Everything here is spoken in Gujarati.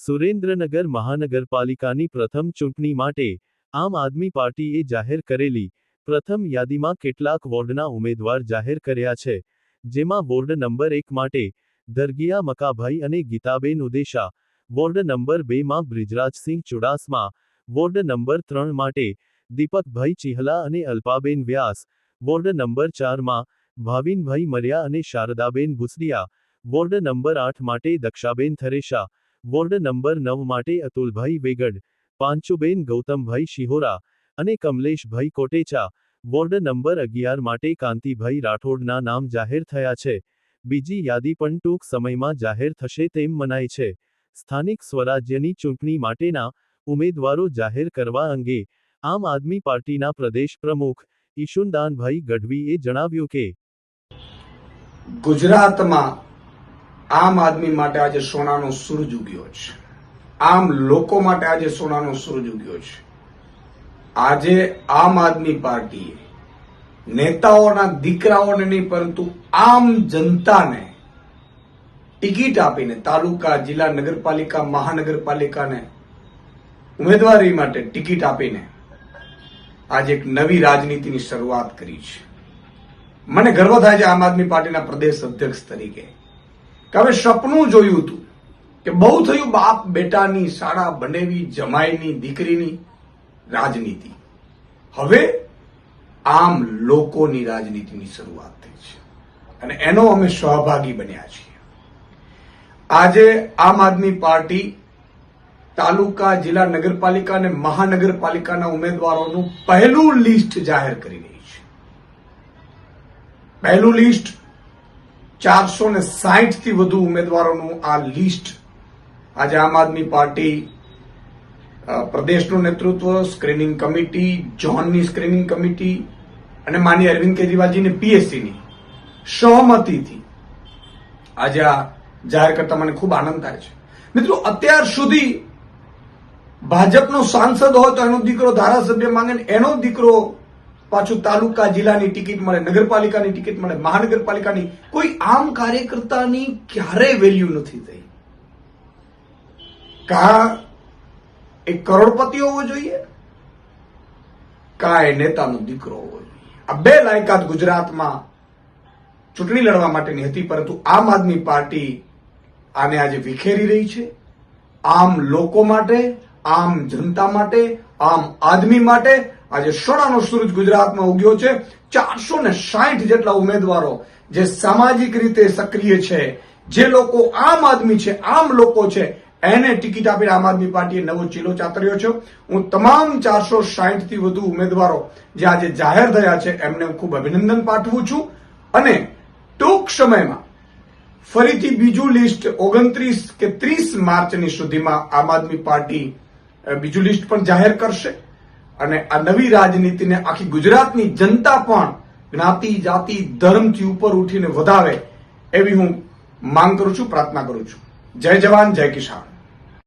સુરેન્દ્રનગર મહાનગરપાલિકાની પ્રથમ ચૂંટણી માટે આમ આદમી પાર્ટીએ જાહેર કરેલી પ્રથમ યાદીમાં કેટલાક વોર્ડના ઉમેદવાર જાહેર કર્યા છે, જેમાં વોર્ડ નંબર 1 માટે દરગિયા મકાભાઈ અને ગીતાબેન ઉદેશા, વોર્ડ નંબર 2 માં બ્રિજરાજસિંહ ચુડાસમા, વોર્ડ નંબર 3 માટે દીપકભાઈ ચિહલા અને અલ્પાબેન વ્યાસ, વોર્ડ નંબર 4 માં ભાવિનભાઈ મર્યા અને શારદાબેન ભુસડિયા, વોર્ડ નંબર 8 માટે દક્ષાબેન થરેશા, વોર્ડ નંબર 9 માટે અતુલભાઈ વેગડ, પાંચુબેન ગૌતમભાઈ શિહોરા અને કમલેશભાઈ કોટેચા, વોર્ડ નંબર 11 માટે કાંતિભાઈ રાઠોડના નામ જાહેર થયા છે. બીજી યાદી પણ ટૂંક સમયમાં જાહેર થશે તેમ મનાય છે. સ્થાનિક સ્વરાજ્યની ચૂંટણી માટેના ઉમેદવારો જાહેર કરવા અંગે આમ આદમી પાર્ટીના પ્રદેશ પ્રમુખ ઈશુનદાનભાઈ ગઢવીએ જણાવ્યું કે ગુજરાતમાં આમ આદમી માટે આજે સોનાનો સૂરજ ઉગ્યો છે. આમ લોકો માટે આજે સોનાનો સૂરજ ઉગ્યો છે. આજે આમ આદમી પાર્ટીએ નેતાઓના દીકરાઓને નહીં પરંતુ આમ જનતાને ટિકિટ આપીને તાલુકા, જિલ્લા, નગરપાલિકા, મહાનગરપાલિકાને ઉમેદવારી માટે ટિકિટ આપીને આજે એક નવી રાજનીતિની શરૂઆત કરી છે. મને ગર્વ થાય છે આમ આદમી પાર્ટીના પ્રદેશ અધ્યક્ષ તરીકે કે હવે સપનું જોયું હતું કે બહુ થયું બાપ બેટાની, શાળા બનેવી, જમાઈની, દીકરીની રાજનીતિ. હવે આમ લોકોની રાજનીતિની શરૂઆત થઈ છે અને એનો અમે સહભાગી બન્યા છીએ. આજે આમ આદમી પાર્ટી તાલુકા, જિલ્લા, નગરપાલિકા અને મહાનગરપાલિકાના ઉમેદવારોનું પહેલું લિસ્ટ જાહેર કરી રહી છે. પહેલું લિસ્ટ 460 થી વધુ ઉમેદવારોનું આ લિસ્ટ આજે આમ આદમી પાર્ટી પ્રદેશનું નેતૃત્વ, સ્ક્રીનિંગ કમિટી, ઝોનની સ્ક્રીનિંગ કમિટી અને માનનીય અરવિંદ કેજરીવાલજીની પીએસસીની સહમતિથી આજે આ જાહેર કરતા મને ખૂબ આનંદ થાય છે. મિત્રો, અત્યાર સુધી ભાજપનો સાંસદ હોય તો એનો દીકરો ધારાસભ્ય માંગે ને એનો દીકરો પાછું તાલુકા, જિલ્લાની ટિકિટ મળે, નગરપાલિકાની ટિકિટ મળે, મહાનગરપાલિકાની. કોઈ આમ કાર્યકર્તાની ક્યારેય વેલ્યુ નથી થઈ. કા એ કરોડપતિ હોવો જોઈએ, કા એ નેતાનો દીકરો હોવો જોઈએ. આ બે લાયકાત ગુજરાતમાં ચૂંટણી લડવા માટેની હતી, પરંતુ આમ આદમી પાર્ટી આને આજે વિખેરી રહી છે. આમ લોકો માટે, આમ જનતા માટે, આમ આદમી માટે આજે સોનાનો સૂરજ ગુજરાતમાં ઉગ્યો છે. 460 જેટલા ઉમેદવારો જે સામાજિક રીતે સક્રિય છે, જે લોકો આમ આદમી છે, આમ લોકો છે, એને ટિકિટ આપીને આમ આદમી પાર્ટીએ નવો ચીલો ચાતર્યો છે. હું તમામ 460 થી વધુ ઉમેદવારો જે આજે જાહેર થયા છે એમને હું ખૂબ અભિનંદન પાઠવું છું અને ટૂંક સમયમાં ફરીથી બીજું લિસ્ટ 29 કે 30 માર્ચની સુધીમાં આમ આદમી પાર્ટી બીજું લિસ્ટ પણ જાહેર કરશે અને આ નવી રાજનીતિને આખી ગુજરાતની જનતા પણ જ્ઞાતિ, જાતિ, ધર્મથી ઉપર ઉઠીને વધાવે એવી હું માંગ કરું છું, પ્રાર્થના કરું છું. જય જવાન, જય કિસાન.